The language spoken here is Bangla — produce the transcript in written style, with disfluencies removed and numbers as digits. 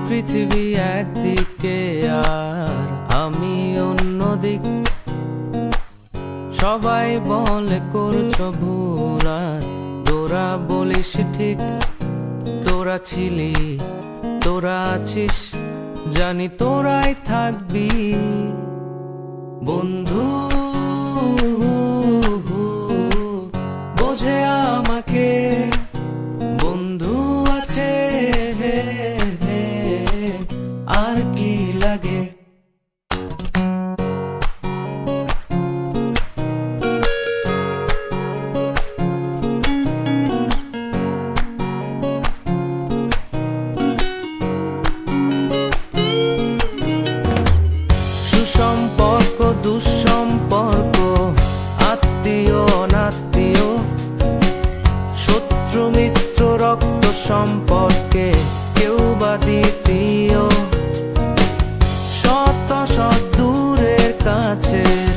পৃথিবী একদিকে আর আমি অন্যদিক। সবাই বলে করছো ভুল, আর তোরা বলিস ঠিক। তোরা ছিলি, তোরা আছিস, জানি তোরাই থাকবি বন্ধু। বোঝে আমাকে বন্ধু আছে, আর কি লাগে। সুসম্পর্ক দুঃসম্পর্ক, আত্মীয় অনাত্মীয়, শত্রু মিত্র রক্ত সম্পর্কে কেউ বা দ্বিতীয়। শত শত দূরের কাছের